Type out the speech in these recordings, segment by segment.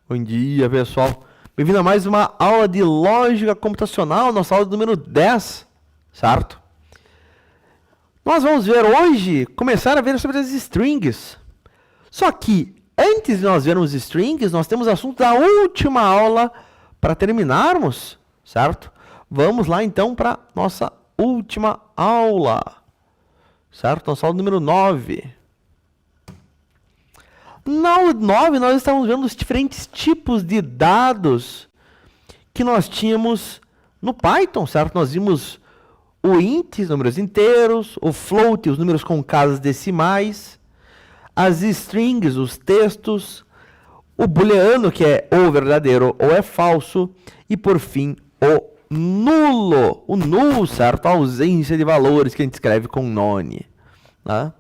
Bom dia, pessoal. Bem-vindo a mais uma aula de lógica computacional, nossa aula número 10, certo? Nós vamos ver hoje, começar a ver sobre as strings. Só que, antes de nós vermos strings, nós temos assunto da última aula para terminarmos, certo? Vamos lá, então, para nossa última aula, certo? Nossa aula número 9. Na aula 9, nós estamos vendo os diferentes tipos de dados que nós tínhamos no Python, certo? Nós vimos o int, os números inteiros, o float, os números com casas decimais, as strings, os textos, o booleano, que é ou verdadeiro ou é falso, e por fim, o nulo. O null, certo? A ausência de valores que a gente escreve com none. Tá?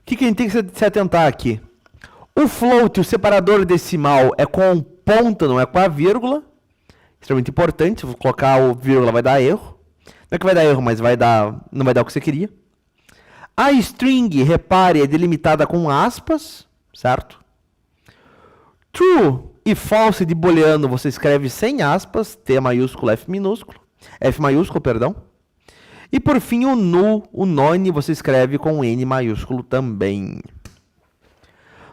O que a gente tem que se atentar aqui? O float, o separador decimal, é com ponto, não é com a vírgula. Extremamente importante. Se eu colocar o vírgula, vai dar erro. Não é que vai dar erro, mas não vai dar o que você queria. A string, repare, é delimitada com aspas, certo? True e false de booleano você escreve sem aspas, T maiúsculo, F minúsculo. F maiúsculo, perdão. E por fim, o null, o none, você escreve com N maiúsculo também.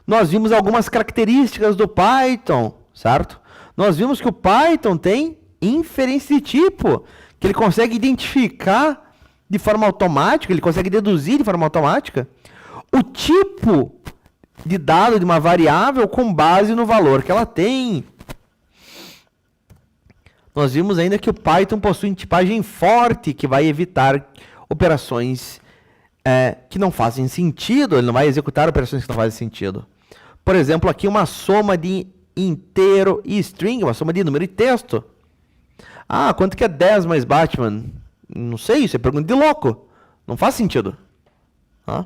Nós vimos algumas características do Python, certo? Nós vimos que o Python tem inferência de tipo, que ele consegue identificar de forma automática, ele consegue deduzir de forma automática o tipo de dado de uma variável com base no valor que ela tem. Nós vimos ainda que o Python possui tipagem forte, que vai evitar operações que não fazem sentido, ele não vai executar operações que não fazem sentido. Por exemplo, aqui uma soma de inteiro e string, uma soma de número e texto. Ah, quanto que é 10 mais Batman? Não sei, isso é pergunta de louco. Não faz sentido. Ah.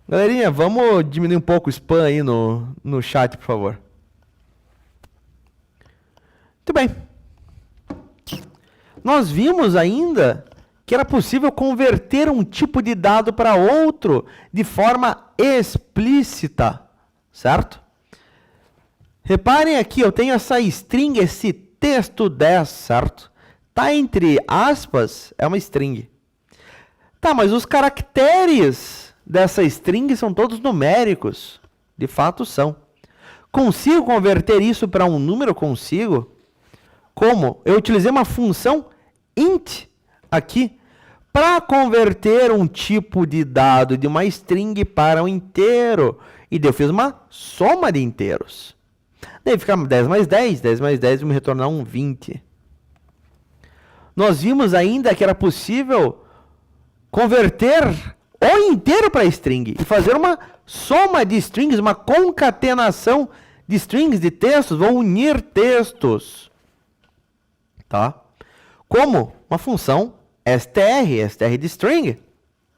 Galerinha, vamos diminuir um pouco o spam aí no chat, por favor. Muito bem. Nós vimos ainda que era possível converter um tipo de dado para outro de forma explícita, certo? Reparem aqui, eu tenho essa string, esse texto 10, certo? Tá entre aspas, é uma string. Tá, mas os caracteres dessa string são todos numéricos. De fato são. Consigo converter isso para um número? Consigo. Como? Eu utilizei uma função int aqui para converter um tipo de dado de uma string para um inteiro. E daí eu fiz uma soma de inteiros. Daí fica 10 mais 10, 10 mais 10 vai me retornar um 20. Nós vimos ainda que era possível converter o inteiro para string e fazer uma soma de strings, uma concatenação de strings, de textos, vou unir textos. Tá? Como? Uma função str de string.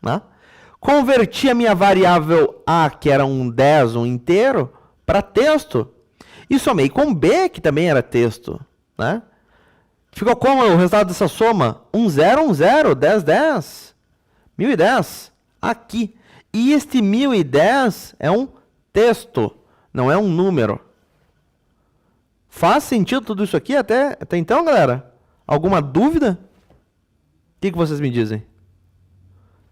Né? Converti a minha variável a, que era um 10, um inteiro, para texto. E somei com b, que também era texto. Né? Ficou como o resultado dessa soma? 1, 0, 1, 0, 10, 10. 1010. Aqui. E este 1010 é um texto, não é um número. Faz sentido tudo isso aqui até então, galera? Alguma dúvida? O que vocês me dizem?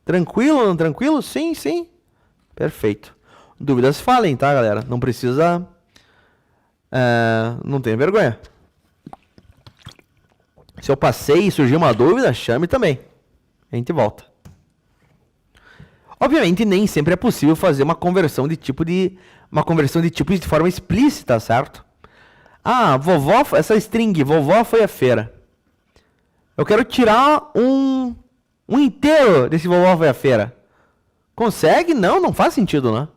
Tranquilo, não tranquilo? Sim, sim. Perfeito. Dúvidas falem, tá, galera? Não precisa... não tenha vergonha. Se eu passei e surgiu uma dúvida, chame também. A gente volta. Obviamente, nem sempre é possível fazer uma conversão de tipos de forma explícita, certo? Ah, vovó, essa string, vovó foi à feira. Eu quero tirar um inteiro desse vovó foi à feira. Consegue? Não, não faz sentido, né?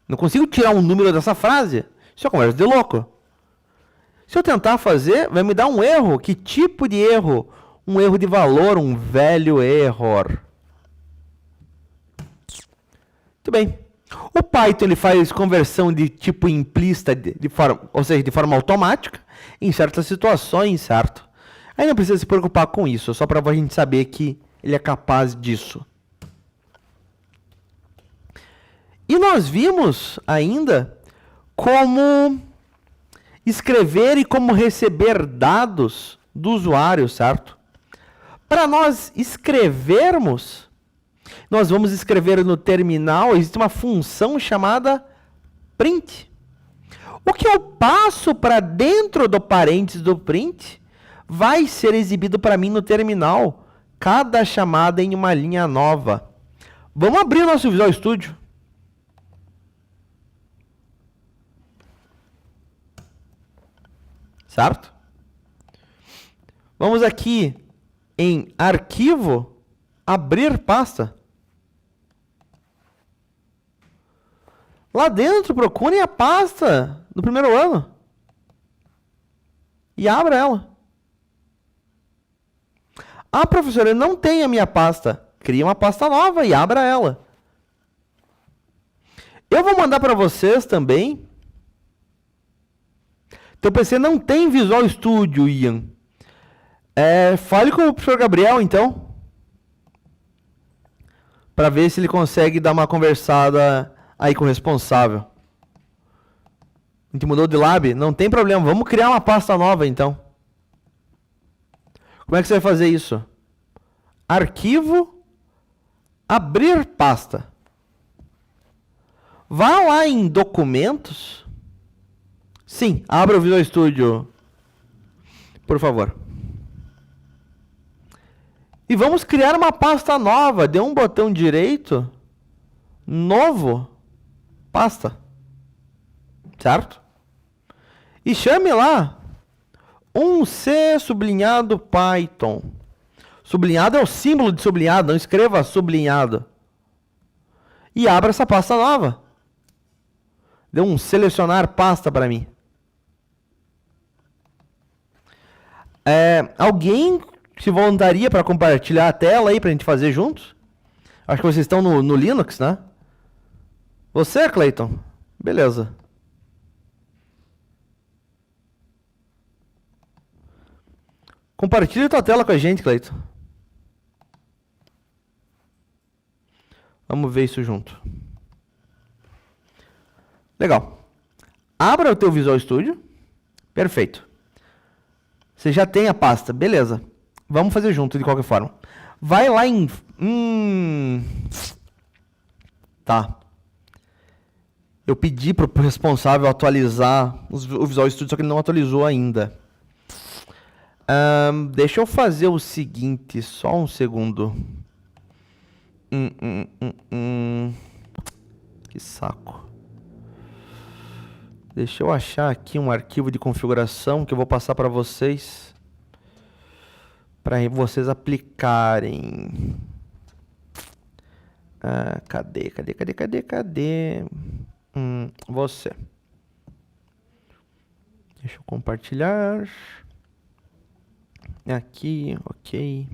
Não consigo tirar um número dessa frase. Isso é conversa de louco. Se eu tentar fazer, vai me dar um erro. Que tipo de erro? Um erro de valor, um velho error. Muito bem. O Python ele faz conversão de tipo implícita, ou seja, de forma automática, em certas situações, certo? Aí não precisa se preocupar com isso, só para a gente saber que ele é capaz disso. E nós vimos ainda como escrever e como receber dados do usuário, certo? Para nós escrevermos, nós vamos escrever no terminal, existe uma função chamada print. O que eu passo para dentro do parênteses do print vai ser exibido para mim no terminal, cada chamada em uma linha nova. Vamos abrir o nosso Visual Studio. Certo? Vamos aqui em Arquivo, Abrir Pasta. Lá dentro, procurem a pasta do primeiro ano. E abra ela. Ah, professor, eu não tenho a minha pasta. Cria uma pasta nova e abra ela. Eu vou mandar para vocês também. Teu PC não tem Visual Studio, Ian. Fale com o professor Gabriel, então. Para ver se ele consegue dar uma conversada aí com o responsável. A gente mudou de lab? Não tem problema. Vamos criar uma pasta nova, então. Como é que você vai fazer isso? Arquivo, abrir pasta. Vá lá em documentos. Sim, abra o Visual Studio, por favor. E vamos criar uma pasta nova. Dê um botão direito. Novo. Pasta. Certo? E chame lá. 1C sublinhado Python. Sublinhado é o símbolo de sublinhado. Não escreva sublinhado. E abra essa pasta nova. Dê um selecionar pasta para mim. Alguém se voluntaria para compartilhar a tela aí para a gente fazer juntos? Acho que vocês estão no Linux, né? Você, Clayton? Beleza. Compartilhe tua tela com a gente, Clayton. Vamos ver isso junto. Legal. Abra o teu Visual Studio. Perfeito. Você já tem a pasta. Beleza. Vamos fazer junto, de qualquer forma. Vai lá em... Tá. Eu pedi para o responsável atualizar o Visual Studio, só que ele não atualizou ainda. Deixa eu fazer o seguinte, só um segundo. Que saco. Deixa eu achar aqui um arquivo de configuração que eu vou passar para vocês. Para vocês aplicarem. Cadê? Você. Deixa eu compartilhar. Aqui, ok.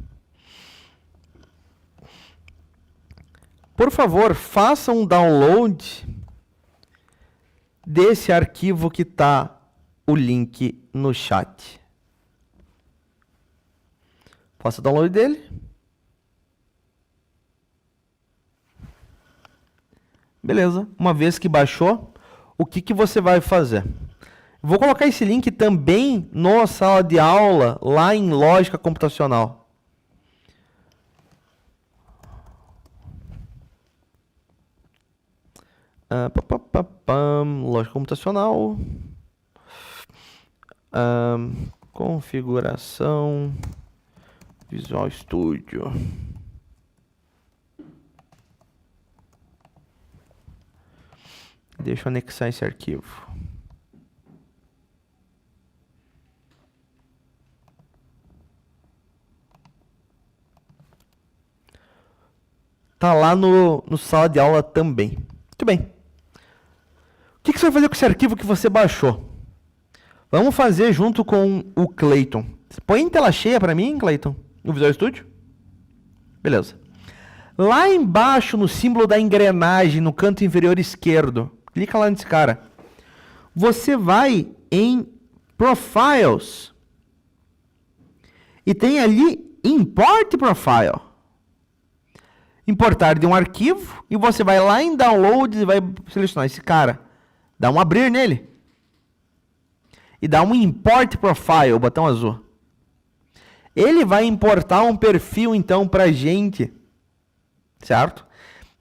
Por favor, faça um download desse arquivo que está o link no chat. Faça o download dele. Beleza. Uma vez que baixou, o que você vai fazer? Vou colocar esse link também na sala de aula, lá em Lógica Computacional. Lógica Computacional. Configuração. Visual Studio. Deixa eu anexar esse arquivo. Tá lá no sala de aula também. Muito bem. O que você vai fazer com esse arquivo que você baixou? Vamos fazer junto com o Clayton. Põe em tela cheia para mim, Clayton, no Visual Studio. Beleza. Lá embaixo, no símbolo da engrenagem, no canto inferior esquerdo, clica lá nesse cara. Você vai em Profiles. E tem ali Import Profile. Importar de um arquivo. E você vai lá em Downloads e vai selecionar esse cara. Dá um abrir nele. e dá um Import Profile, o botão azul. Ele vai importar um perfil, então, para a gente, certo?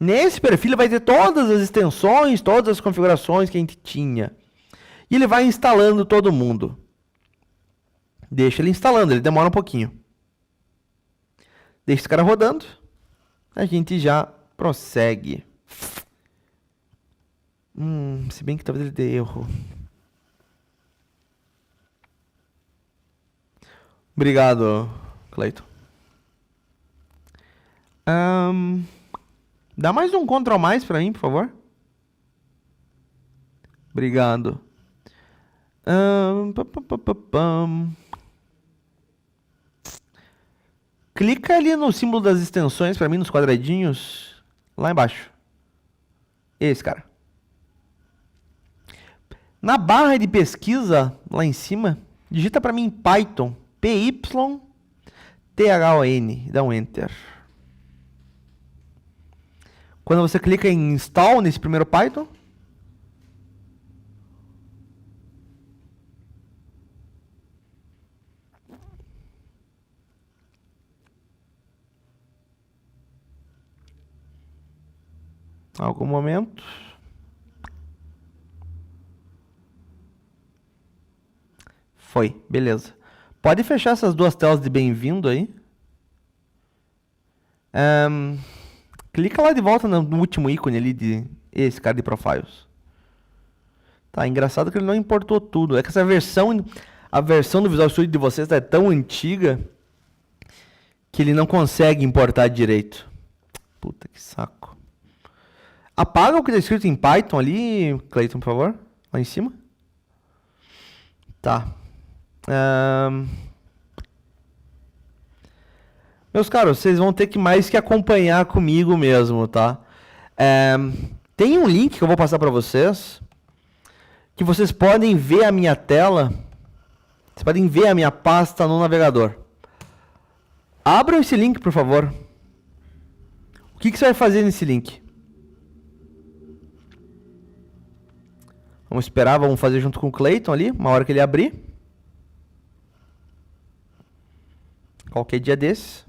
Nesse perfil ele vai ter todas as extensões, todas as configurações que a gente tinha. E ele vai instalando todo mundo. Deixa ele instalando, ele demora um pouquinho. Deixa esse cara rodando. A gente já prossegue. Se bem que talvez ele dê erro. Obrigado, Cleiton. Dá mais um Ctrl mais pra mim, por favor. Obrigado. Clica ali no símbolo das extensões pra mim, nos quadradinhos. Lá embaixo. Esse, cara. Na barra de pesquisa, lá em cima, digita pra mim Python. PYTHON. Dá um Enter. Quando você clica em Install nesse primeiro Python, algum momento. Foi, beleza. Pode fechar essas duas telas de bem-vindo aí. Clica lá de volta no último ícone ali de esse cara de profiles. Tá, engraçado que ele não importou tudo. É que essa versão, a versão do Visual Studio de vocês é tão antiga que ele não consegue importar direito. Puta que saco. Apaga o que está escrito em Python ali, Cleiton, por favor. Lá em cima. Tá. Meus caros, vocês vão ter que mais que acompanhar comigo mesmo, tá? Tem um link que eu vou passar para vocês, que vocês podem ver a minha tela, vocês podem ver a minha pasta no navegador. Abram esse link, por favor. O que você vai fazer nesse link? Vamos esperar, vamos fazer junto com o Cleiton ali, uma hora que ele abrir. Qualquer dia desses.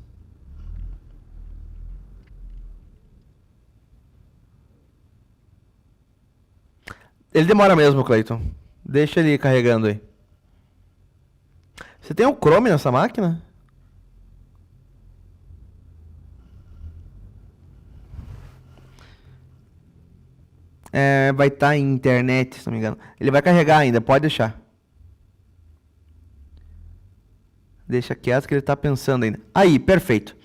Ele demora mesmo, Cleiton. Deixa ele carregando aí. Você tem o Chrome nessa máquina? Vai estar em internet, se não me engano. Ele vai carregar ainda, pode deixar. Deixa quieto que ele está pensando ainda. Aí, perfeito.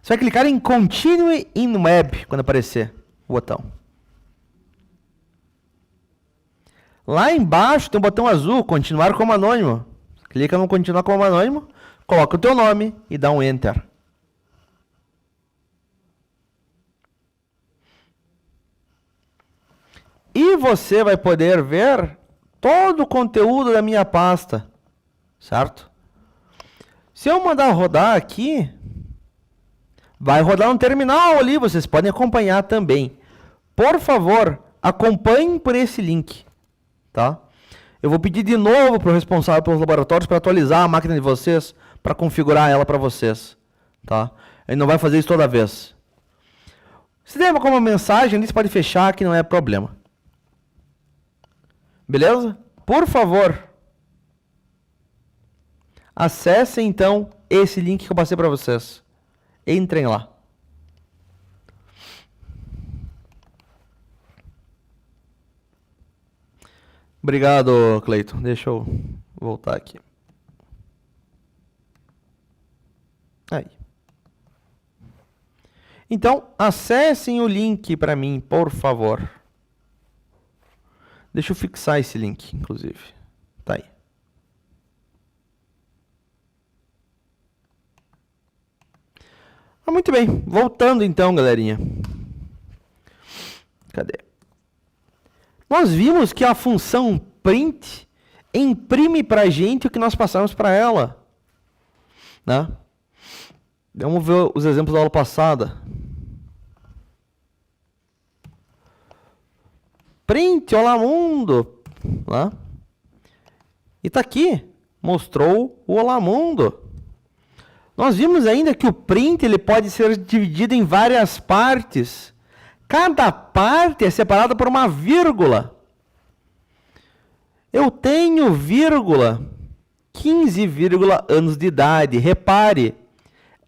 Você vai clicar em Continue in Web quando aparecer o botão. Lá embaixo tem um botão azul, continuar como anônimo. Clica no continuar como anônimo, coloca o teu nome e dá um Enter. E você vai poder ver todo o conteúdo da minha pasta, certo? Se eu mandar rodar aqui, vai rodar no terminal ali, vocês podem acompanhar também. Por favor, acompanhem por esse link. Tá? Eu vou pedir de novo para o responsável pelos laboratórios para atualizar a máquina de vocês, para configurar ela para vocês. Tá? Ele não vai fazer isso toda vez. Se der como mensagem, você pode fechar que não é problema. Beleza? Por favor, acessem então esse link que eu passei para vocês. Entrem lá. Obrigado, Cleiton. Deixa eu voltar aqui. Aí. Então, acessem o link para mim, por favor. Deixa eu fixar esse link, inclusive. Tá aí. Muito bem. Voltando então, galerinha. Cadê? Nós vimos que a função print imprime para a gente o que nós passamos para ela. Né? Vamos ver os exemplos da aula passada. Print, olá mundo. Né? E está aqui, mostrou o Olá Mundo. Nós vimos ainda que o print ele pode ser dividido em várias partes. Cada parte é separada por uma vírgula. Eu tenho vírgula 15, anos de idade. Repare,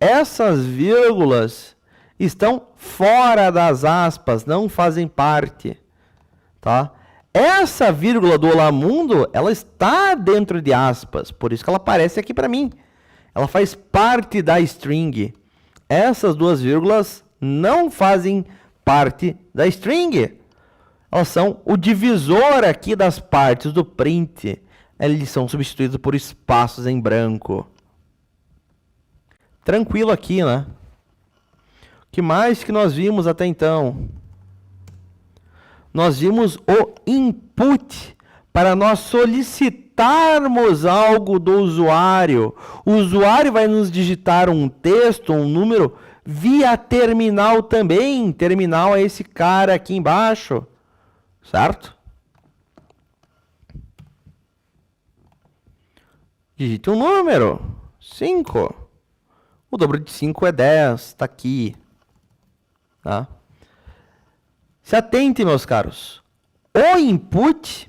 essas vírgulas estão fora das aspas, não fazem parte, tá? Essa vírgula do Olá Mundo, ela está dentro de aspas, por isso que ela aparece aqui para mim. Ela faz parte da string. Essas duas vírgulas não fazem parte da string. Elas são o divisor aqui das partes do print. Eles são substituídos por espaços em branco. Tranquilo aqui, né? O que mais que nós vimos até então? Nós vimos o input para nós solicitarmos algo do usuário. O usuário vai nos digitar um texto, um número, via terminal também. Terminal é esse cara aqui embaixo, certo? Digite um número, 5. O dobro de 5 é 10, está aqui. Tá? Se atente, meus caros. O input,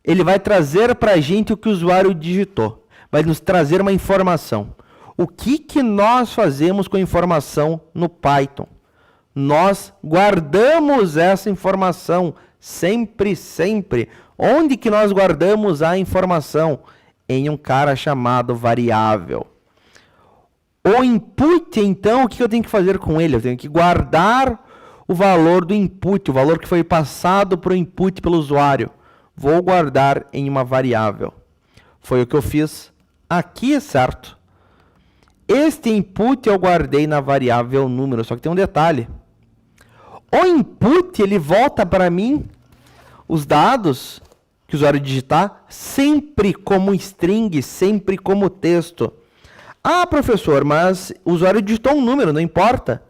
ele vai trazer para a gente o que o usuário digitou. Vai nos trazer uma informação. O que nós fazemos com a informação no Python? Nós guardamos essa informação sempre, sempre. Onde que nós guardamos a informação? Em um cara chamado variável. O input, então, o que eu tenho que fazer com ele? Eu tenho que guardar o valor do input, o valor que foi passado para o input pelo usuário. Vou guardar em uma variável. Foi o que eu fiz aqui, certo? Este input eu guardei na variável número, só que tem um detalhe. O input, ele volta para mim os dados que o usuário digitar sempre como string, sempre como texto. Ah, professor, mas o usuário digitou um número, não importa.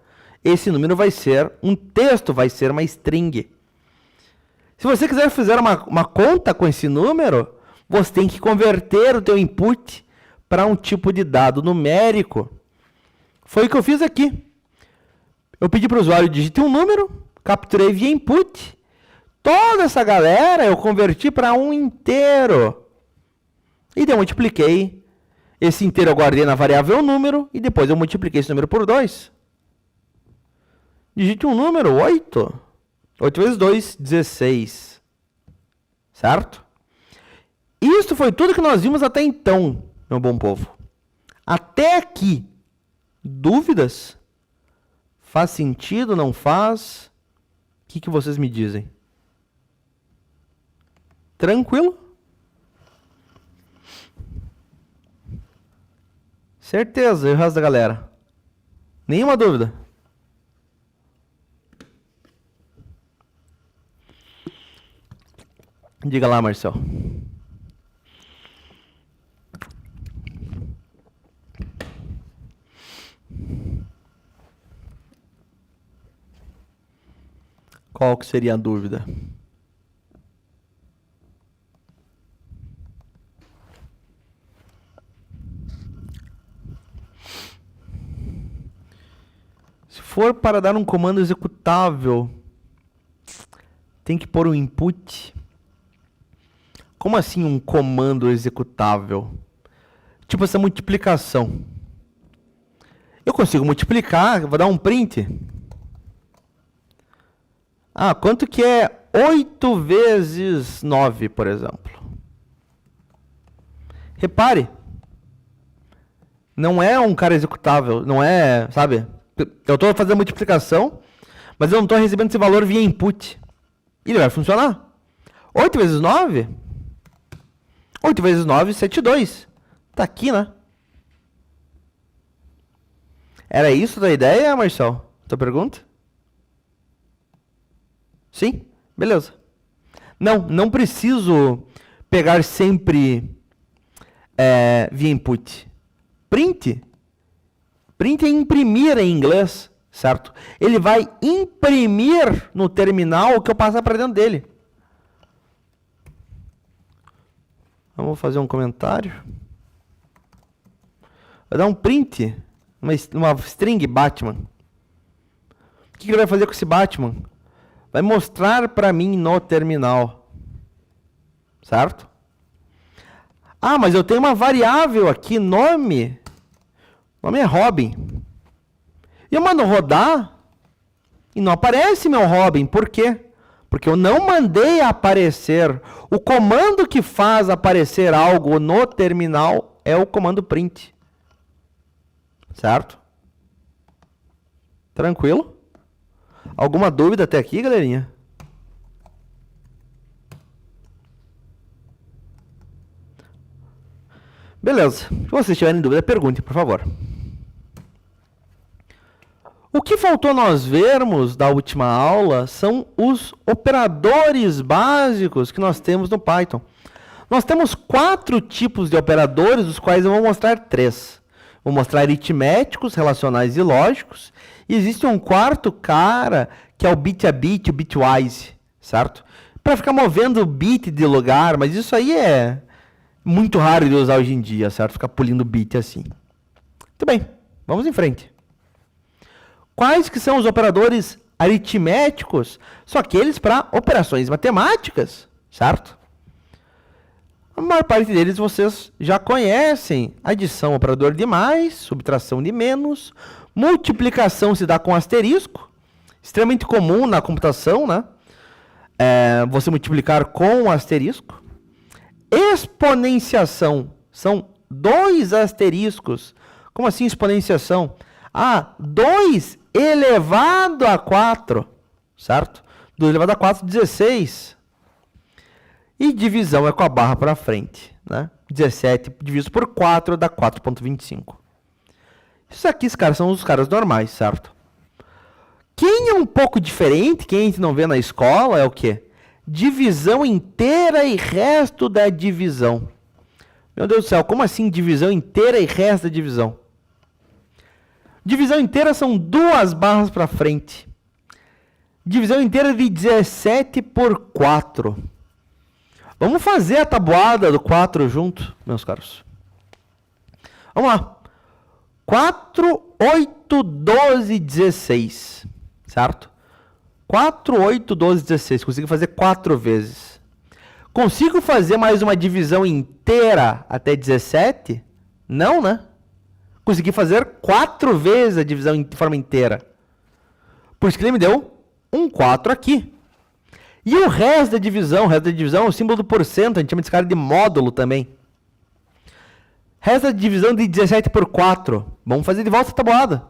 Esse número vai ser um texto, vai ser uma string. Se você quiser fazer uma conta com esse número, você tem que converter o teu input para um tipo de dado numérico. Foi o que eu fiz aqui. Eu pedi para o usuário digitar um número, capturei via input. Toda essa galera eu converti para um inteiro. E daí eu multipliquei. Esse inteiro eu guardei na variável número e depois eu multipliquei esse número por 2. Digite um número, 8. 8 vezes 2, 16. Certo? Isso foi tudo que nós vimos até então, meu bom povo. Até aqui. Dúvidas? Faz sentido, não faz? O que vocês me dizem? Tranquilo? Certeza, e o resto da galera? Nenhuma dúvida? Diga lá, Marcel. Qual que seria a dúvida? Se for para dar um comando executável, tem que pôr um input. Como assim um comando executável? Tipo essa multiplicação. Eu consigo multiplicar, vou dar um print. Ah, quanto que é 8 vezes 9, por exemplo? Repare. Não é um cara executável, não é, sabe? Eu estou fazendo multiplicação, mas eu não estou recebendo esse valor via input. E ele vai funcionar. 8 vezes 9? 8 vezes 9, 72. Tá aqui, né? Era isso a ideia, Marcel? Tua pergunta? Sim? Beleza. Não preciso pegar sempre via input. Print é imprimir em inglês, certo? Ele vai imprimir no terminal o que eu passar para dentro dele. Vamos fazer um comentário. Vai dar um print. Uma string Batman. O que ele vai fazer com esse Batman? Vai mostrar para mim no terminal. Certo? Ah, mas eu tenho uma variável aqui, nome. O nome é Robin. E eu mando rodar e não aparece meu Robin. Por quê? Porque eu não mandei aparecer. O comando que faz aparecer algo no terminal é o comando print. Certo? Tranquilo? Alguma dúvida até aqui, galerinha? Beleza. Se vocês tiverem dúvida, perguntem, por favor. O que faltou nós vermos da última aula são os operadores básicos que nós temos no Python. Nós temos 4 tipos de operadores, dos quais eu vou mostrar 3. Vou mostrar aritméticos, relacionais e lógicos. E existe um quarto cara, que é o bit a bit, o bitwise, certo? Para ficar movendo bit de lugar, mas isso aí é muito raro de usar hoje em dia, certo? Ficar pulindo bit assim. Muito bem, vamos em frente. Quais que são os operadores aritméticos? São aqueles para operações matemáticas, certo? A maior parte deles vocês já conhecem. Adição, operador de mais, subtração de menos, multiplicação se dá com asterisco, extremamente comum na computação, né? Você multiplicar com asterisco. Exponenciação, são 2 asteriscos. Como assim exponenciação? 2 elevado a 4, certo? 2 elevado a 4, 16. E divisão é com a barra para frente, né? 17 dividido por 4 dá 4,25. Isso aqui, caras, são os caras normais, certo? Quem é um pouco diferente, quem a gente não vê na escola, é o quê? Divisão inteira e resto da divisão. Meu Deus do céu, como assim divisão inteira e resto da divisão? Divisão inteira são 2 barras para frente. Divisão inteira de 17 por 4. Vamos fazer a tabuada do 4 junto, meus caros. Vamos lá. 4, 8, 12, 16. Certo? 4, 8, 12, 16. Consigo fazer 4 vezes. Consigo fazer mais uma divisão inteira até 17? Não, né? Consegui fazer 4 vezes a divisão de forma inteira. Por isso que ele me deu um 4 aqui. E o resto da divisão? O resto da divisão é o símbolo do porcento. A gente chama desse cara de módulo também. Resto da divisão de 17 por 4. Vamos fazer de volta a tabuada.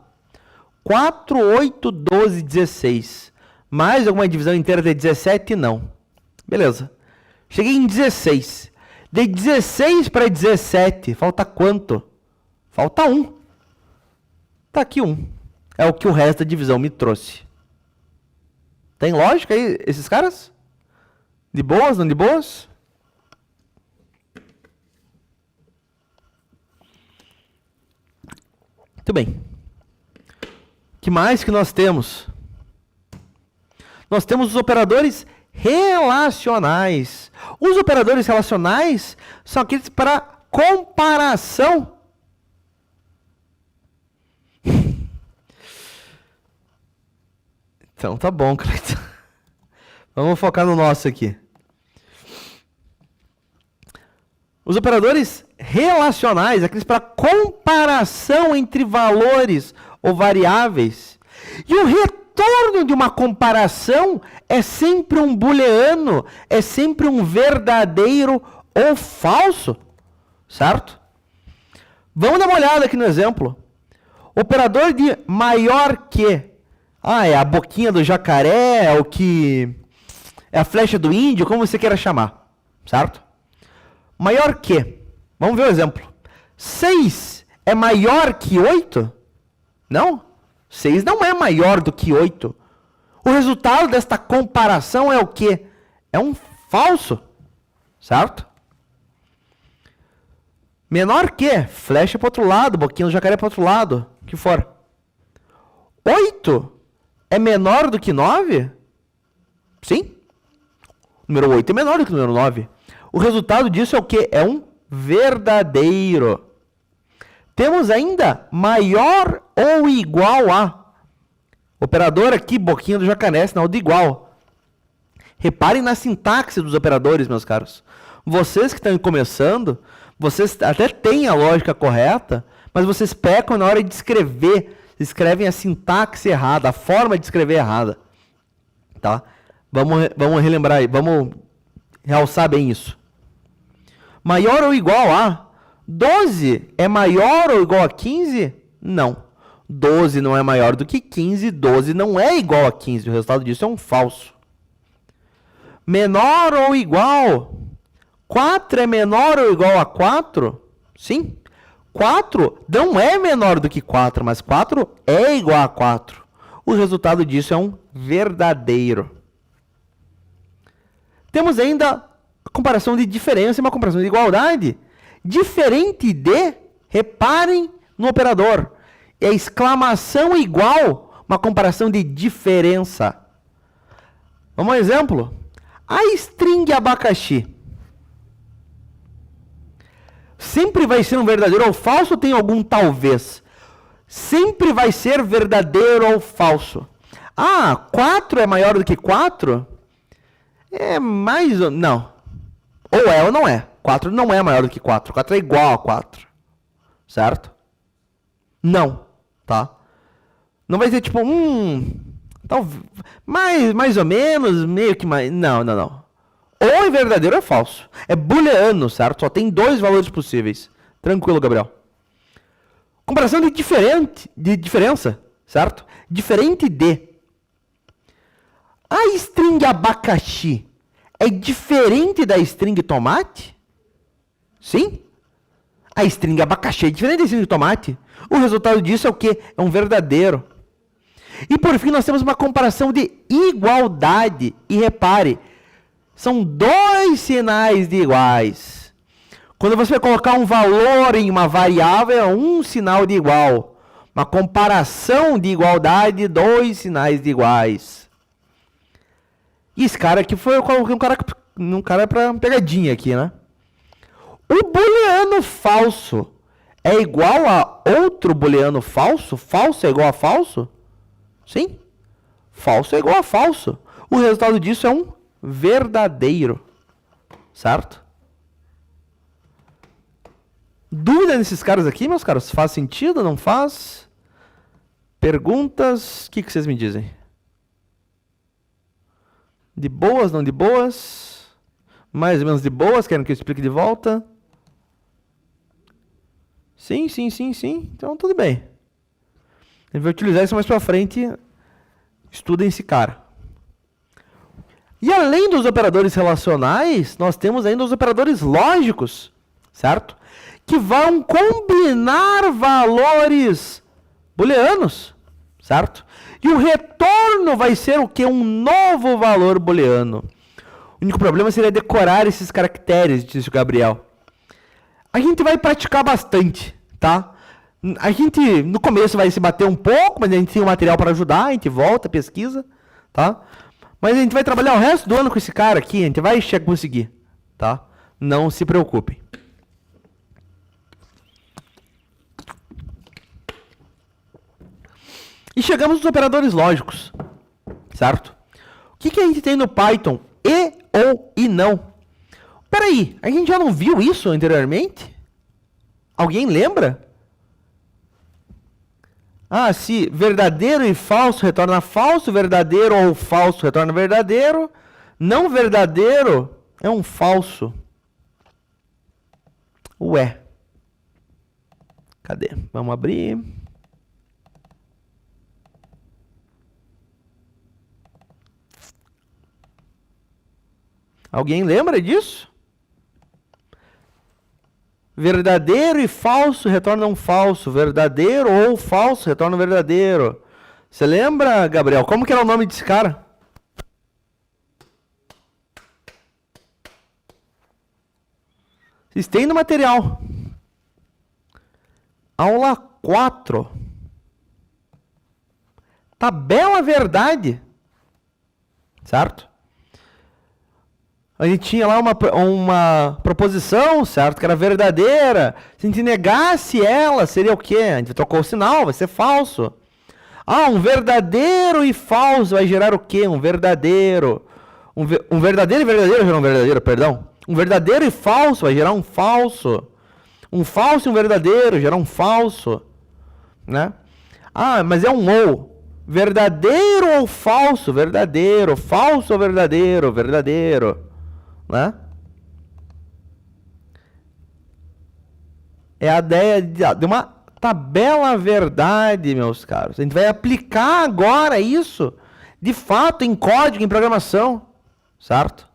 4, 8, 12, 16. Mais alguma divisão inteira de 17? Não. Beleza. Cheguei em 16. De 16 para 17, falta quanto? Falta 1. Tá aqui 1. É o que o resto da divisão me trouxe. Tem lógica aí, esses caras? De boas, não de boas? Muito bem. O que mais que nós temos? Nós temos os operadores relacionais. Os operadores relacionais são aqueles para comparação. Então tá bom, Cleiton. Vamos focar no nosso aqui. Os operadores relacionais, aqueles para comparação entre valores ou variáveis. E o retorno de uma comparação é sempre um booleano, é sempre um verdadeiro ou falso, certo? Vamos dar uma olhada aqui no exemplo. Operador de maior que. É a boquinha do jacaré, é o que... é a flecha do índio, como você queira chamar, certo? Maior que. Vamos ver o exemplo. 6 é maior que 8? Não. 6 não é maior do que 8. O resultado desta comparação é o quê? É um falso, certo? Menor que. Flecha para o outro lado, boquinha do jacaré para o outro lado, o que for. 8 é menor do que 9? Sim. O número 8 é menor do que o número 9. O resultado disso é o quê? É um verdadeiro. Temos ainda maior ou igual a. Operador aqui, boquinha do jacaré, sinal de igual. Reparem na sintaxe dos operadores, meus caros. Vocês que estão começando, vocês até têm a lógica correta, mas vocês pecam na hora de escrever. Escrevem a sintaxe errada, a forma de escrever errada. Tá? Vamos relembrar aí, vamos realçar bem isso. Maior ou igual a 12 é maior ou igual a 15? Não. 12 não é maior do que 15, 12 não é igual a 15. O resultado disso é um falso. Menor ou igual? 4 é menor ou igual a 4? Sim. 4 não é menor do que 4, mas 4 é igual a 4. O resultado disso é um verdadeiro. Temos ainda a comparação de diferença e uma comparação de igualdade. Diferente de, reparem no operador, é exclamação igual, uma comparação de diferença. Vamos a um exemplo. A string abacaxi sempre vai ser um verdadeiro ou falso ou tem algum talvez? Sempre vai ser verdadeiro ou falso. Ah, 4 é maior do que 4? É mais ou... Não. Ou é ou não é. 4 não é maior do que 4. 4 é igual a 4. Certo? Não. Tá? Não vai ser tipo, talvez, mais ou menos, meio que mais... Não, não, não. Ou é verdadeiro ou é falso. É booleano, certo? Só tem 2 valores possíveis. Tranquilo, Gabriel. Comparação de diferença, certo? Diferente de. A string abacaxi é diferente da string tomate? Sim. A string abacaxi é diferente da string tomate. O resultado disso é o quê? É um verdadeiro. E por fim, nós temos uma comparação de igualdade. E repare, são 2 sinais de iguais. Quando você vai colocar um valor em uma variável, é um sinal de igual. Uma comparação de igualdade, 2 sinais de iguais. E esse cara aqui foi, eu coloquei um cara para pegadinha aqui, né? O booleano falso é igual a outro booleano falso? Falso é igual a falso? Sim. Falso é igual a falso. O resultado disso é um verdadeiro. Certo? Dúvida nesses caras aqui, meus caros? Faz sentido? Não faz? Perguntas? O que vocês me dizem? De boas, não de boas? Mais ou menos de boas? Querem que eu explique de volta? Sim, sim, sim, sim. Então, tudo bem. A gente vai utilizar isso mais pra frente. Estudem esse cara. E além dos operadores relacionais, nós temos ainda os operadores lógicos, certo? Que vão combinar valores booleanos, certo? E o retorno vai ser o quê? Um novo valor booleano. O único problema seria decorar esses caracteres, disse o Gabriel. A gente vai praticar bastante, tá? A gente, no começo, vai se bater um pouco, mas a gente tem um material para ajudar, a gente volta, pesquisa, tá? Mas a gente vai trabalhar o resto do ano com esse cara aqui, a gente vai conseguir, tá? Não se preocupem. E chegamos nos operadores lógicos, certo? O que a gente tem no Python? E, ou e não. Peraí, a gente já não viu isso anteriormente? Alguém lembra? Ah, se verdadeiro e falso retorna falso, verdadeiro ou falso retorna verdadeiro, não verdadeiro é um falso. Ué. Cadê? Vamos abrir. Alguém lembra disso? Verdadeiro e falso retornam falso. Verdadeiro ou falso retornam verdadeiro. Você lembra, Gabriel? Como que era o nome desse cara? Vocês têm no material. Aula 4. Tabela verdade. Certo? a gente tinha lá uma proposição, certo? Que era verdadeira. Se a gente negasse ela, seria o quê? A gente trocou o sinal, vai ser falso. Ah, um verdadeiro e falso vai gerar o quê? Um verdadeiro. Um verdadeiro e verdadeiro gera um verdadeiro, perdão. Um verdadeiro e falso vai gerar um falso. Um falso e um verdadeiro gera um falso. Né? Ah, mas é um ou. Verdadeiro ou falso? Verdadeiro. Falso ou verdadeiro? Verdadeiro. Né? É a ideia de uma tabela verdade, meus caros. A gente vai aplicar agora isso, de fato, em código, em programação. Certo?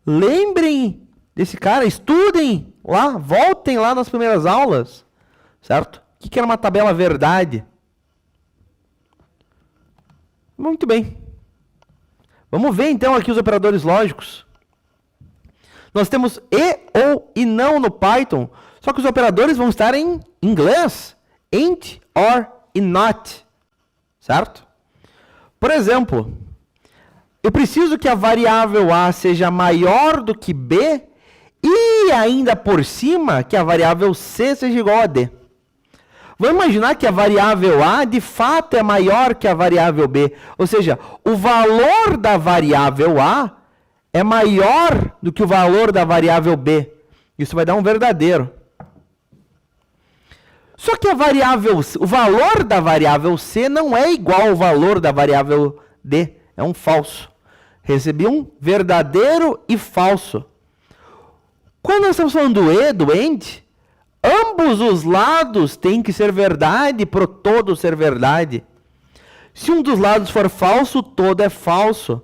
Lembrem desse cara, estudem lá, voltem lá nas primeiras aulas. Certo? O que era uma tabela verdade? Muito bem. Vamos ver então aqui os operadores lógicos. Nós temos e, ou e não no Python, só que os operadores vão estar em inglês. Int, or e not. Certo? Por exemplo, eu preciso que a variável A seja maior do que B e ainda por cima que a variável C seja igual a D. Vamos imaginar que a variável A de fato é maior que a variável B. Ou seja, o valor da variável A é maior do que o valor da variável B. Isso vai dar um verdadeiro. Só que o valor da variável C não é igual ao valor da variável D. É um falso. Recebi um verdadeiro e falso. Quando nós estamos falando do e, do end, ambos os lados têm que ser verdade para o todo ser verdade. Se um dos lados for falso, o todo é falso.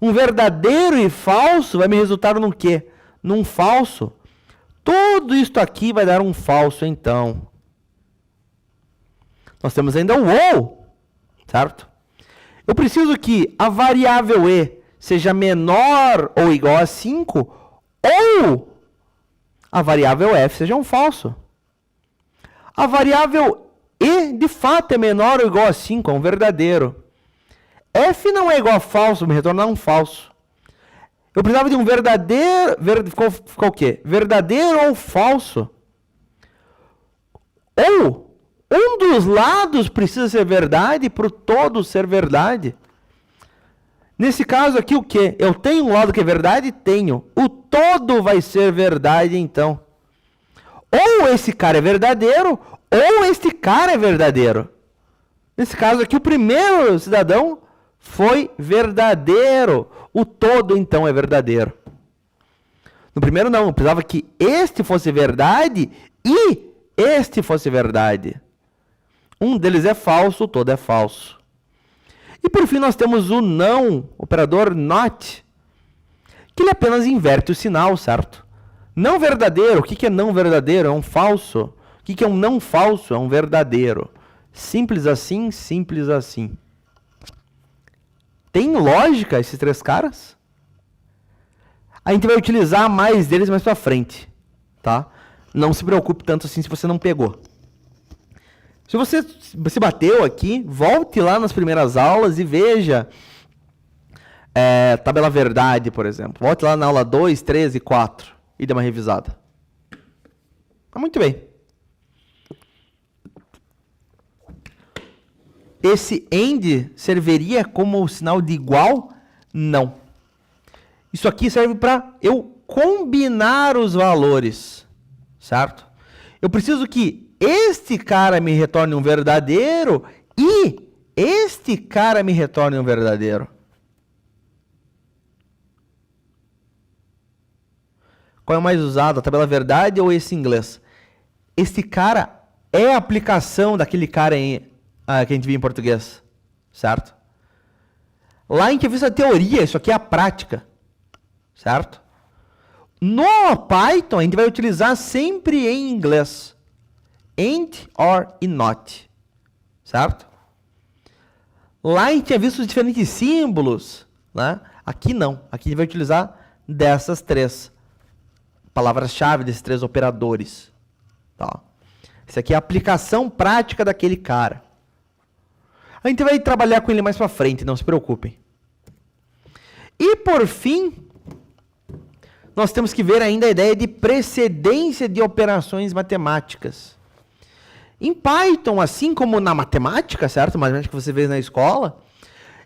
Um verdadeiro e falso vai me resultar num quê? Num falso. Tudo isto aqui vai dar um falso, então. Nós temos ainda o ou, certo? Eu preciso que a variável e seja menor ou igual a 5, ou a variável f seja um falso. A variável e, de fato, é menor ou igual a 5, é um verdadeiro. F não é igual a falso, me retornar um falso. Eu precisava de um verdadeiro... Ficou o quê? Verdadeiro ou falso. Ou um dos lados precisa ser verdade para o todo ser verdade. Nesse caso aqui, o quê? Eu tenho um lado que é verdade? Tenho. O todo vai ser verdade, então. Ou esse cara é verdadeiro, ou este cara é verdadeiro. Nesse caso aqui, o primeiro cidadão foi verdadeiro. O todo, então, é verdadeiro. No primeiro, não. Eu precisava que este fosse verdade e este fosse verdade. Um deles é falso, o todo é falso. E por fim, nós temos o não, operador not, que ele apenas inverte o sinal, certo? Não verdadeiro, o que é não verdadeiro? É um falso. O que é um não falso? É um verdadeiro. Simples assim, simples assim. Tem lógica esses três caras? A gente vai utilizar mais deles mais pra frente, tá? Não se preocupe tanto assim se você não pegou. Se você se bateu aqui, volte lá nas primeiras aulas e veja tabela verdade, por exemplo. Volte lá na aula 2, 3 e 4 e dê uma revisada. Muito bem. Esse AND serviria como sinal de igual? Não. Isso aqui serve para eu combinar os valores, certo? Eu preciso que este cara me retorne um verdadeiro e este cara me retorne um verdadeiro. Qual é o mais usado? A tabela verdade ou esse inglês? Este cara é a aplicação daquele cara que a gente viu em português, certo? Lá em que eu fiz a teoria, isso aqui é a prática, certo? No Python, a gente vai utilizar sempre em inglês. And, or e not, certo? Lá a gente tinha visto os diferentes símbolos, né? Aqui não, aqui a gente vai utilizar dessas três palavras-chave, desses três operadores, tá? Isso aqui é a aplicação prática daquele cara. A gente vai trabalhar com ele mais pra frente, não se preocupem. E por fim, nós temos que ver ainda a ideia de precedência de operações matemáticas. Em Python, assim como na matemática, certo? Matemática que você vê na escola,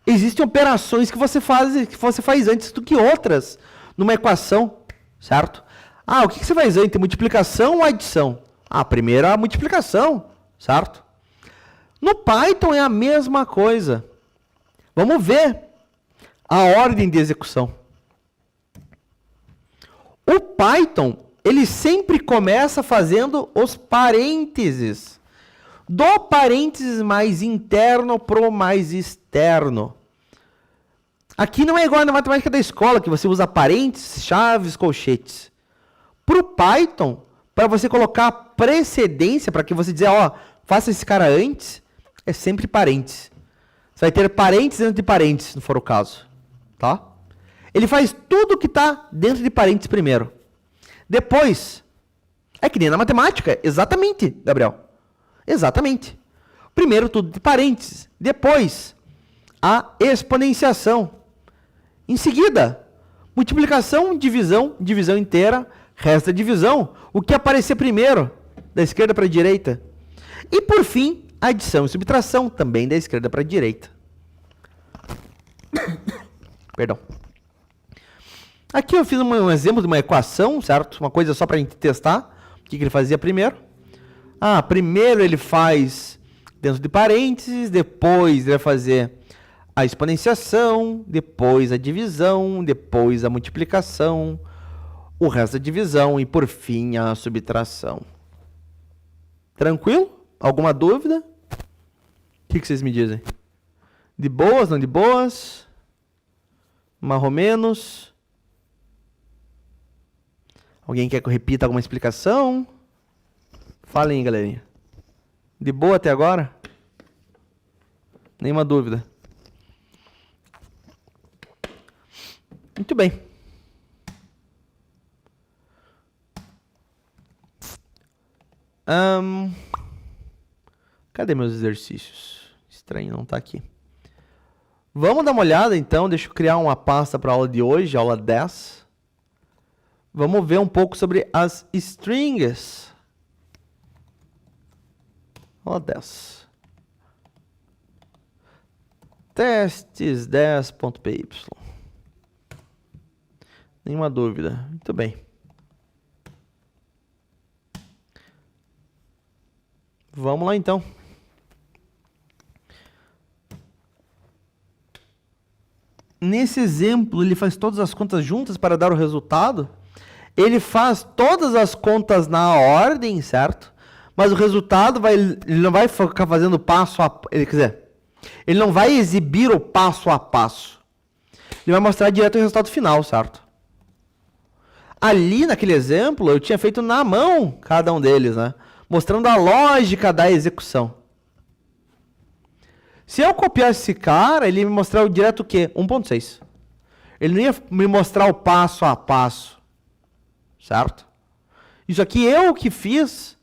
existem operações que você faz antes do que outras numa equação, certo? Ah, o que você faz antes? Multiplicação ou adição? Ah, primeiro a multiplicação, certo? No Python é a mesma coisa. Vamos ver a ordem de execução. O Python, ele sempre começa fazendo os parênteses. Do parênteses mais interno para o mais externo. Aqui não é igual na matemática da escola, que você usa parênteses, chaves, colchetes. Para o Python, para você colocar precedência, para que você dizer, ó, faça esse cara antes, é sempre parênteses. Você vai ter parênteses dentro de parênteses, se for o caso. Tá? Ele faz tudo que está dentro de parênteses primeiro. Depois, é que nem na matemática, exatamente, Gabriel. Exatamente. Primeiro tudo de parênteses. Depois, a exponenciação. Em seguida, multiplicação, divisão, divisão inteira, resto da divisão. O que aparecer primeiro, da esquerda para a direita. E por fim, adição e subtração, também da esquerda para a direita. Perdão. Aqui eu fiz um exemplo de uma equação, certo? Uma coisa só para a gente testar. O que ele fazia primeiro? Ah, primeiro ele faz dentro de parênteses, depois ele vai fazer a exponenciação, depois a divisão, depois a multiplicação, o resto da divisão e por fim a subtração. Tranquilo? Alguma dúvida? O que vocês me dizem? De boas, não de boas? Mais ou menos? Alguém quer que eu repita alguma explicação? Falem, galerinha. De boa até agora? Nenhuma dúvida. Muito bem. Cadê meus exercícios? Estranho, não está aqui. Vamos dar uma olhada, então. Deixa eu criar uma pasta para a aula de hoje, aula 10. Vamos ver um pouco sobre as strings. Aula 10. Testes 10.py. Nenhuma dúvida. Muito bem. Vamos lá, então. Nesse exemplo, ele faz todas as contas juntas para dar o resultado. Ele faz todas as contas na ordem, certo? Mas o resultado ele não vai ficar fazendo passo a passo. Quer dizer, ele não vai exibir o passo a passo. Ele vai mostrar direto o resultado final, certo? Ali, naquele exemplo, eu tinha feito na mão cada um deles, né? Mostrando a lógica da execução. Se eu copiar esse cara, ele ia me mostrar o direto o quê? 1.6. Ele não ia me mostrar o passo a passo. Certo? Isso aqui eu que fiz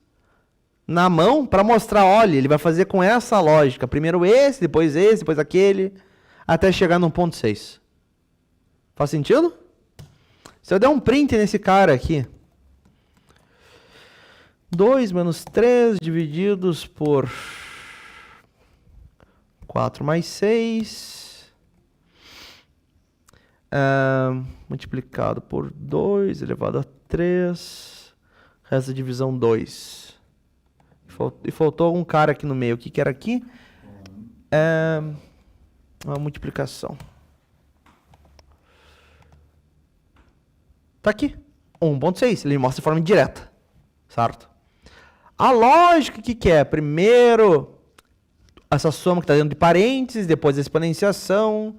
na mão para mostrar, olha, ele vai fazer com essa lógica. Primeiro esse, depois aquele, até chegar no 1.6. Faz sentido? Se eu der um print nesse cara aqui, 2 menos 3 divididos por 4 mais 6, multiplicado por 2 elevado a 3, resto da divisão 2. E faltou um cara aqui no meio. O que que era aqui? Uma multiplicação. Tá aqui. 1.6. Ele mostra de forma indireta. Certo? A lógica, o que que é? Primeiro, essa soma que está dentro de parênteses, depois a exponenciação,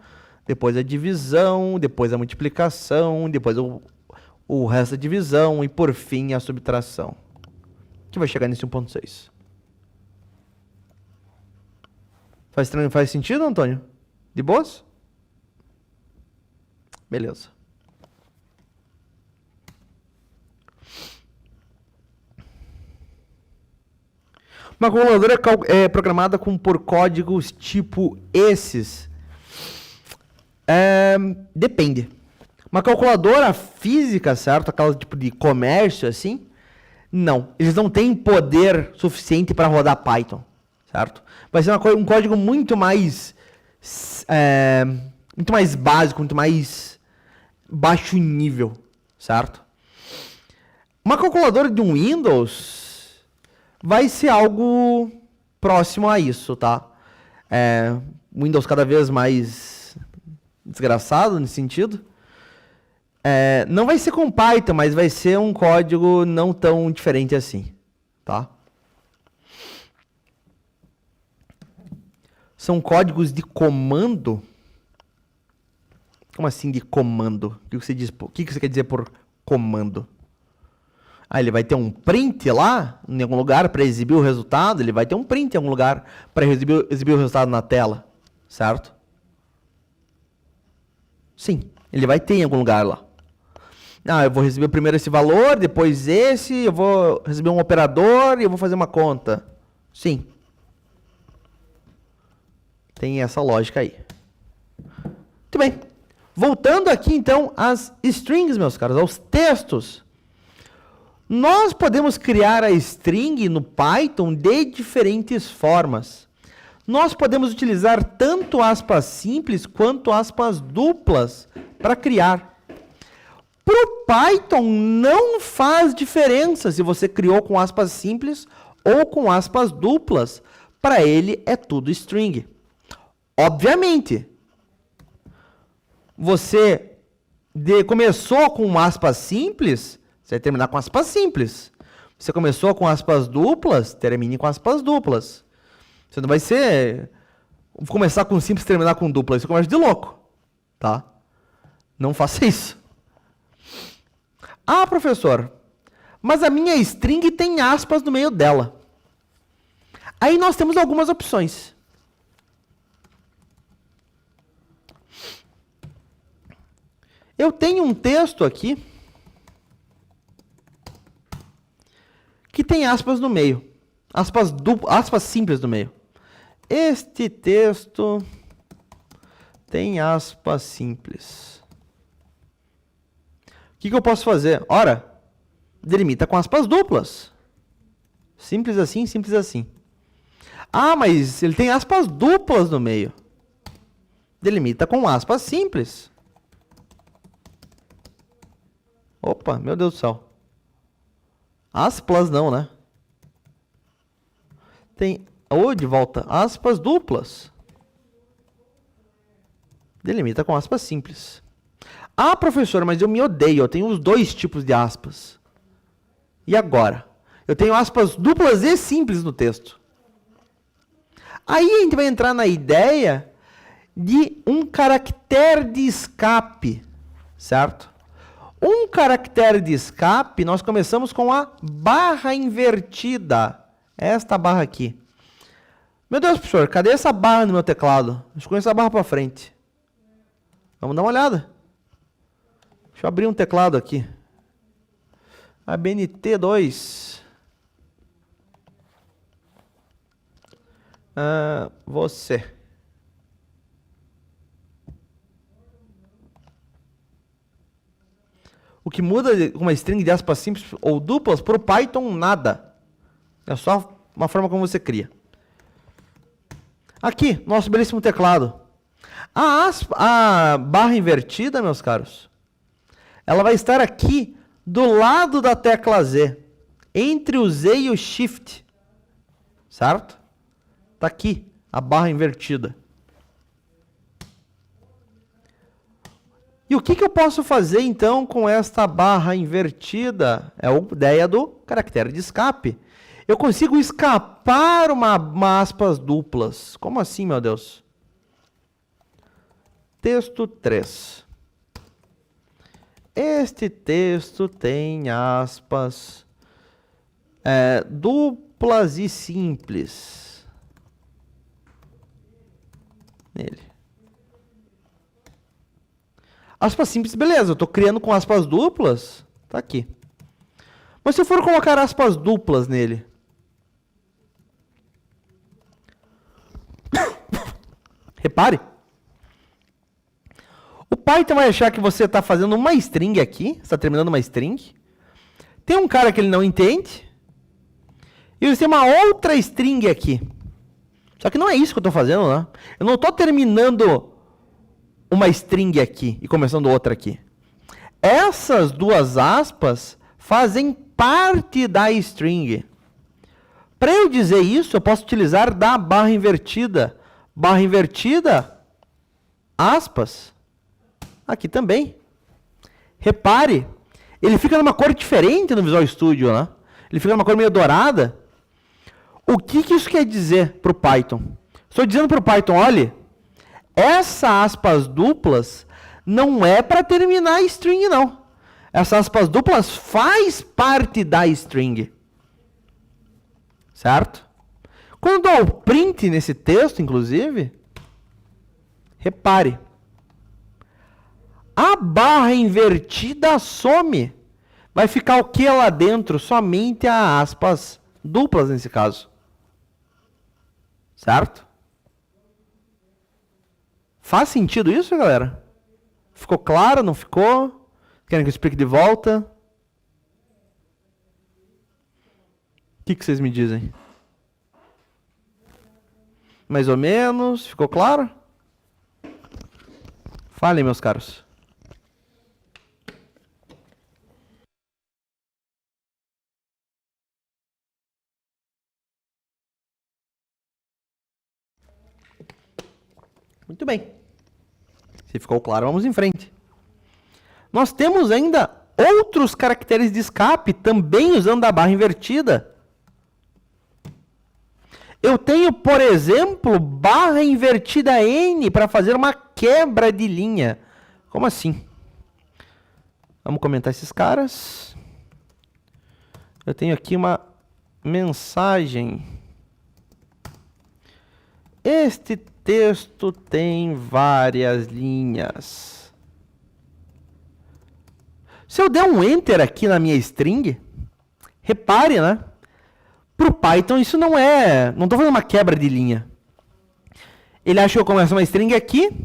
depois a divisão, depois a multiplicação, depois o resto da divisão e, por fim, a subtração. Que vai chegar nesse 1.6. Faz sentido, Antônio? De boas? Beleza. Uma calculadora é programada por códigos tipo esses. Depende. Uma calculadora física, certo? Aquela tipo de comércio, assim. Não. Eles não têm poder suficiente para rodar Python, certo? Vai ser um código muito mais básico, muito mais baixo nível, certo? Uma calculadora de um Windows vai ser algo próximo a isso, tá? Windows cada vez mais desgraçado nesse sentido. Não vai ser com Python, mas vai ser um código não tão diferente assim, tá? São códigos de comando. Como assim de comando? O que você quer dizer por comando? Ele vai ter um print lá, em algum lugar, para exibir o resultado. Ele vai ter um print em algum lugar para exibir o resultado na tela, certo? Sim, ele vai ter em algum lugar lá. Eu vou receber primeiro esse valor, depois esse, eu vou receber um operador e eu vou fazer uma conta. Sim. Tem essa lógica aí. Muito bem. Voltando aqui, então, às strings, meus caros, aos textos. Nós podemos criar a string no Python de diferentes formas. Nós podemos utilizar tanto aspas simples quanto aspas duplas para criar. Para o Python não faz diferença se você criou com aspas simples ou com aspas duplas. Para ele é tudo string. Obviamente, você começou com aspas simples, você vai terminar com aspas simples. Você começou com aspas duplas, termine com aspas duplas. Você não vai começar com simples e terminar com dupla. Isso é conversa de louco, tá? Não faça isso. Professor, mas a minha string tem aspas no meio dela. Aí nós temos algumas opções. Eu tenho um texto aqui que tem aspas no meio. Aspas simples no meio. Este texto tem aspas simples. O que eu posso fazer? Ora, delimita com aspas duplas. Simples assim, simples assim. Mas ele tem aspas duplas no meio. Delimita com aspas simples. Opa, meu Deus do céu. Aspas não, né? Tem, de volta, aspas duplas. Delimita com aspas simples. Professor, mas eu me odeio, eu tenho os dois tipos de aspas. E agora? Eu tenho aspas duplas e simples no texto. Aí a gente vai entrar na ideia de um caractere de escape, certo? Um caractere de escape, nós começamos com a barra invertida. Esta barra aqui. Meu Deus, professor, cadê essa barra no meu teclado? Deixa eu conhecer a barra para frente. Vamos dar uma olhada. Deixa eu abrir um teclado aqui. ABNT2. Você. O que muda de uma string de aspas simples ou duplas para o Python, nada. É só uma forma como você cria. Aqui, nosso belíssimo teclado. A barra invertida, meus caros, ela vai estar aqui do lado da tecla Z, entre o Z e o Shift, certo? Está aqui, a barra invertida. E o que eu posso fazer, então, com esta barra invertida? É a ideia do caractere de escape. Eu consigo escapar uma aspas duplas. Como assim, meu Deus? Texto 3. Este texto tem aspas duplas e simples nele. Aspas simples, beleza, eu estou criando com aspas duplas, tá aqui. Mas se eu for colocar aspas duplas nele, repare, o Python vai achar que você está fazendo uma string aqui, está terminando uma string. Tem um cara que ele não entende. E você tem uma outra string aqui. Só que não é isso que eu estou fazendo, né? Eu não estou terminando uma string aqui e começando outra aqui. Essas duas aspas fazem parte da string. Para eu dizer isso, eu posso utilizar da barra invertida. Barra invertida, aspas, aqui também. Repare, ele fica numa cor diferente no Visual Studio, né? Ele fica numa cor meio dourada. O que isso quer dizer para o Python? Estou dizendo para o Python, olha, essa aspas duplas não é para terminar a string, não. Essas aspas duplas faz parte da string. Certo? Quando eu dou o print nesse texto, inclusive, repare, a barra invertida some. Vai ficar o que lá dentro? Somente as aspas duplas nesse caso. Certo? Faz sentido isso, galera? Ficou claro? Não ficou? Querem que eu explique de volta? O que vocês me dizem? Mais ou menos? Ficou claro? Falem, meus caros. Muito bem. Se ficou claro, vamos em frente. Nós temos ainda outros caracteres de escape, também usando a barra invertida. Eu tenho, por exemplo, barra invertida N para fazer uma quebra de linha. Como assim? Vamos comentar esses caras. Eu tenho aqui uma mensagem. Este texto tem várias linhas. Se eu der um Enter aqui na minha string, repare, né? Para o Python isso não é... Não estou fazendo uma quebra de linha. Ele acha que eu começo uma string aqui.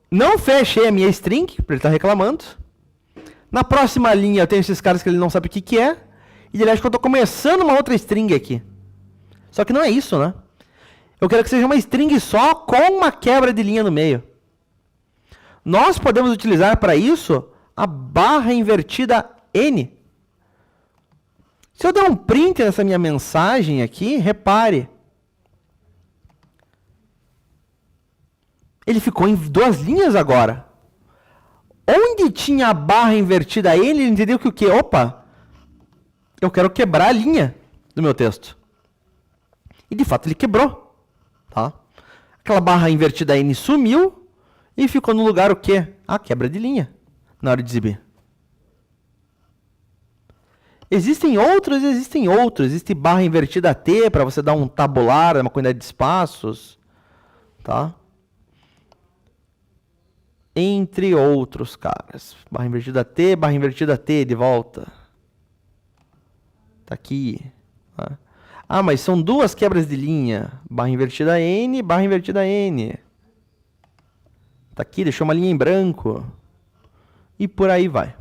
Não fechei a minha string, porque ele está reclamando. Na próxima linha eu tenho esses caras que ele não sabe o que é. E ele acha que eu estou começando uma outra string aqui. Só que não é isso, né? Eu quero que seja uma string só com uma quebra de linha no meio. Nós podemos utilizar para isso a barra invertida N. Se eu der um print nessa minha mensagem aqui, repare. Ele ficou em duas linhas agora. Onde tinha a barra invertida N, ele entendeu que o quê? Opa, eu quero quebrar a linha do meu texto. E de fato ele quebrou. Tá? Aquela barra invertida N sumiu e ficou no lugar o quê? A quebra de linha na hora de exibir. Existem outros. Existe barra invertida T para você dar um tabular, uma quantidade de espaços. Tá? Entre outros caras. Barra invertida T de volta. Tá aqui. Tá? Ah, mas são duas quebras de linha. Barra invertida N, barra invertida N. Tá aqui, deixou uma linha em branco. E por aí vai.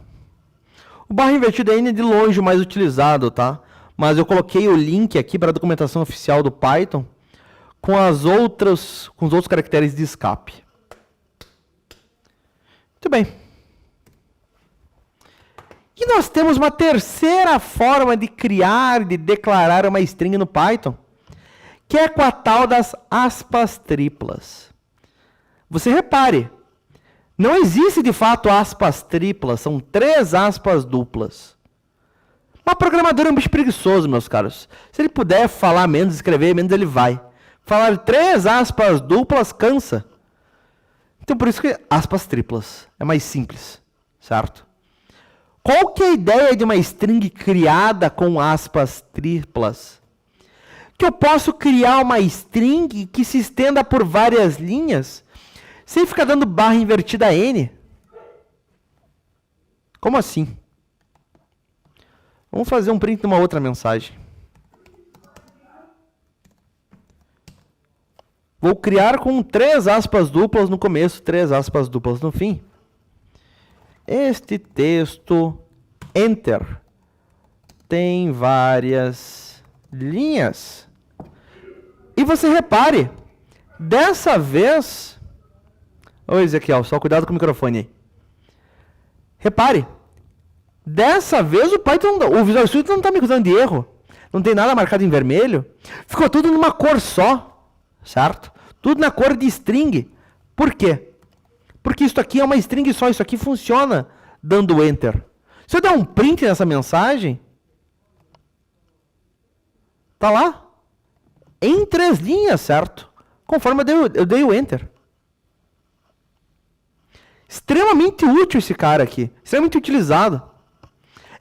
O barra invertida N é de longe o mais utilizado, tá? Mas eu coloquei o link aqui para a documentação oficial do Python com os outros caracteres de escape. Muito bem. E nós temos uma terceira forma de criar, de declarar uma string no Python, que é com a tal das aspas triplas. Você repare, não existe de fato aspas triplas, são 3 aspas duplas. Mas programador é um bicho preguiçoso, meus caros. Se ele puder falar menos, escrever menos, ele vai. Falar 3 aspas duplas cansa. Então por isso que aspas triplas é mais simples, certo? Qual que é a ideia de uma string criada com aspas triplas? Que eu posso criar uma string que se estenda por várias linhas sem ficar dando barra invertida N. Como assim? Vamos fazer um print de uma outra mensagem. Vou criar com 3 aspas duplas no começo, 3 aspas duplas no fim. Este texto, enter, tem várias linhas. E você repare, dessa vez... Oi, Ezequiel, só cuidado com o microfone aí. Repare, dessa vez o Visual Studio não está me acusando de erro. Não tem nada marcado em vermelho. Ficou tudo numa cor só, certo? Tudo na cor de string. Por quê? Porque isso aqui é uma string só, isso aqui funciona dando enter. Se eu der um print nessa mensagem, tá lá, em 3 linhas, certo? Conforme eu dei o enter. Extremamente útil esse cara aqui, extremamente utilizado.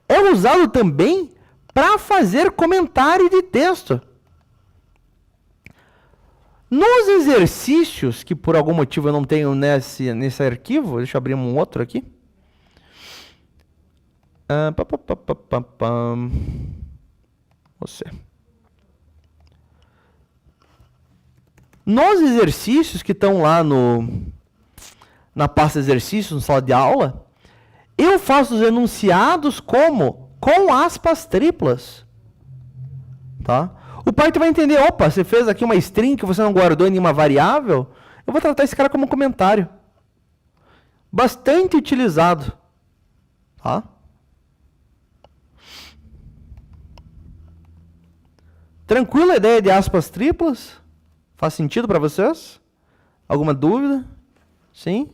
É usado também para fazer comentário de texto. Nos exercícios, que por algum motivo eu não tenho nesse arquivo, deixa eu abrir um outro aqui. Você. Nos exercícios que estão lá na pasta exercícios, na sala de aula, eu faço os enunciados com aspas triplas. Tá? O Python vai entender, opa, você fez aqui uma string que você não guardou em nenhuma variável, eu vou tratar esse cara como um comentário. Bastante utilizado. Tá? Tranquila a ideia de aspas triplas? Faz sentido para vocês? Alguma dúvida? Sim?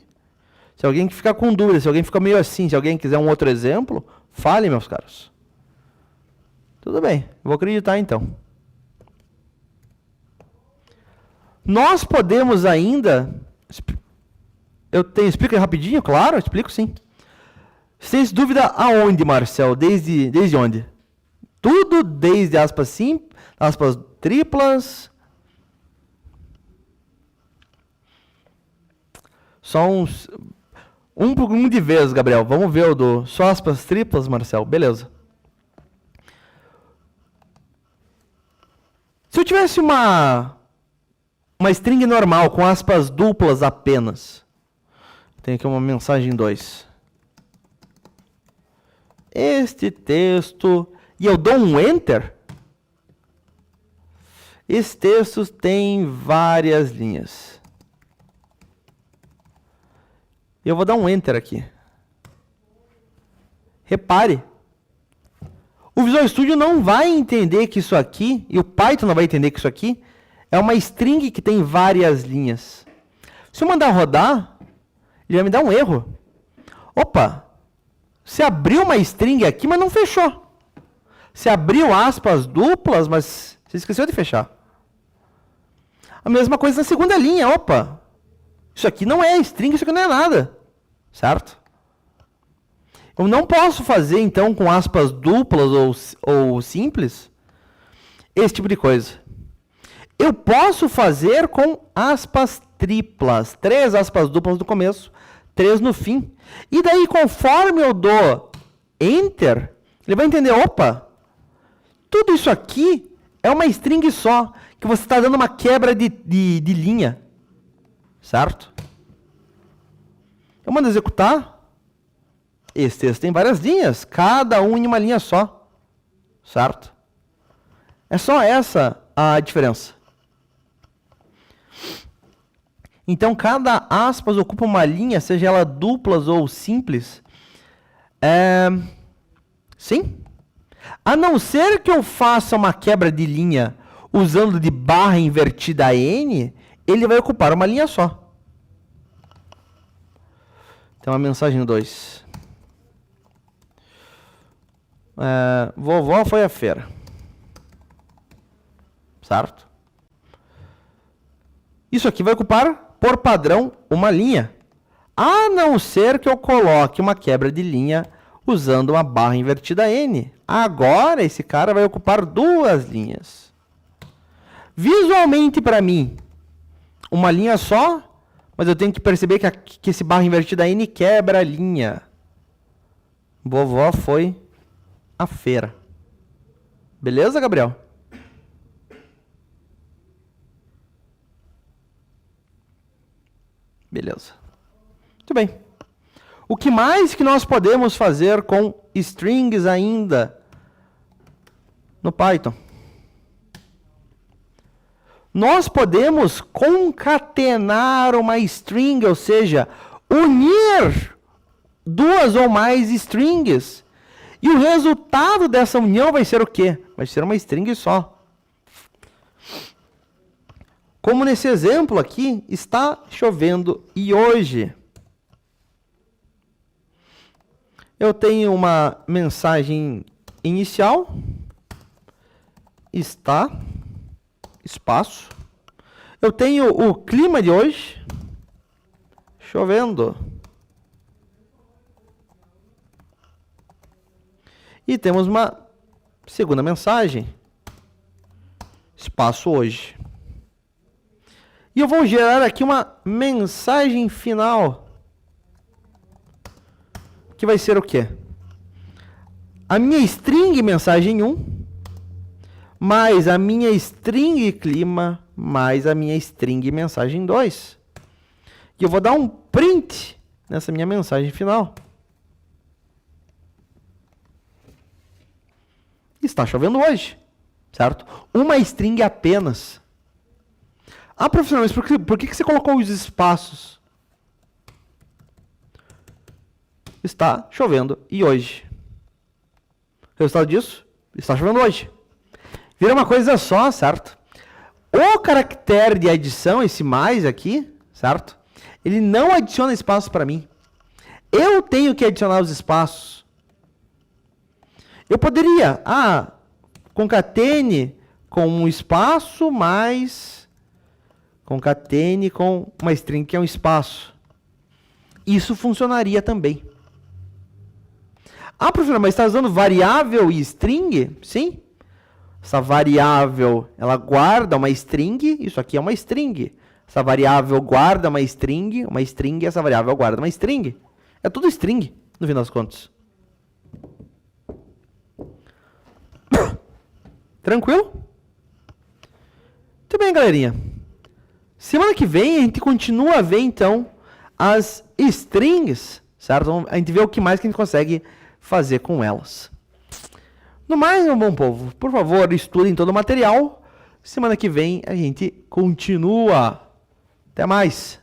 Se alguém ficar com dúvida, se alguém ficar meio assim, se alguém quiser um outro exemplo, fale, meus caros. Tudo bem, vou acreditar então. Nós podemos ainda... Explico rapidinho? Claro, eu explico sim. Você tem dúvida aonde, Marcel? Desde onde? Tudo desde aspas simples, aspas triplas. Só um de vez, Gabriel. Vamos ver o do só aspas triplas, Marcel. Beleza. Se eu tivesse uma string normal com aspas duplas apenas. Tem aqui uma mensagem 2. Este texto... E eu dou um enter. Esse texto tem várias linhas. Eu vou dar um enter aqui. Repare. O Visual Studio não vai entender que isso aqui, e o Python não vai entender que isso aqui, é uma string que tem várias linhas. Se eu mandar rodar, ele vai me dar um erro. Opa! Você abriu uma string aqui, mas não fechou. Você abriu aspas duplas, mas você esqueceu de fechar. A mesma coisa na segunda linha. Opa! Isso aqui não é string, isso aqui não é nada. Certo? Eu não posso fazer, então, com aspas duplas ou simples, esse tipo de coisa. Eu posso fazer com aspas triplas. 3 aspas duplas no começo, 3 no fim. E daí, conforme eu dou enter, ele vai entender, opa, tudo isso aqui é uma string só, que você está dando uma quebra de linha. Certo? Eu mando executar. Esse texto tem várias linhas, cada um em uma linha só. Certo? É só essa a diferença. Então, cada aspas ocupa uma linha, seja ela duplas ou simples. Sim. A não ser que eu faça uma quebra de linha usando de barra invertida N, ele vai ocupar uma linha só. Tem uma mensagem 2. Vovó foi à feira. Certo? Isso aqui vai ocupar, por padrão, uma linha. A não ser que eu coloque uma quebra de linha usando uma barra invertida N. Agora, esse cara vai ocupar 2 linhas. Visualmente, para mim, uma linha só, mas eu tenho que perceber que esse barra invertida N quebra a linha. Vovó foi à feira. Beleza, Gabriel? Beleza. Muito bem. O que mais que nós podemos fazer com strings ainda no Python? Nós podemos concatenar uma string, ou seja, unir duas ou mais strings. E o resultado dessa união vai ser o quê? Vai ser uma string só. Como nesse exemplo aqui, está chovendo e hoje. Eu tenho uma mensagem inicial. Está, espaço. Eu tenho o clima de hoje. Chovendo. E temos uma segunda mensagem. Espaço hoje. E eu vou gerar aqui uma mensagem final. Que vai ser o quê? A minha string mensagem 1, mais a minha string clima, mais a minha string mensagem 2. E eu vou dar um print nessa minha mensagem final. Está chovendo hoje, certo? Uma string apenas. Ah, professor, mas por que você colocou os espaços? Está chovendo e hoje. Resultado disso? Está chovendo hoje. Vira uma coisa só, certo? O caractere de adição, esse mais aqui, certo? Ele não adiciona espaço para mim. Eu tenho que adicionar os espaços. Eu poderia, concatene com um espaço mais concatene com uma string que é um espaço. Isso funcionaria também. Ah, professor, mas está usando variável e string? Sim. Essa variável, ela guarda uma string, isso aqui é uma string. Essa variável guarda uma string, essa variável guarda uma string. É tudo string, no fim das contas. Tranquilo? Muito bem, galerinha. Semana que vem a gente continua a ver, então, as strings, certo? A gente vê o que mais que a gente consegue fazer com elas. No mais, meu bom povo, por favor, estudem todo o material. Semana que vem a gente continua. Até mais!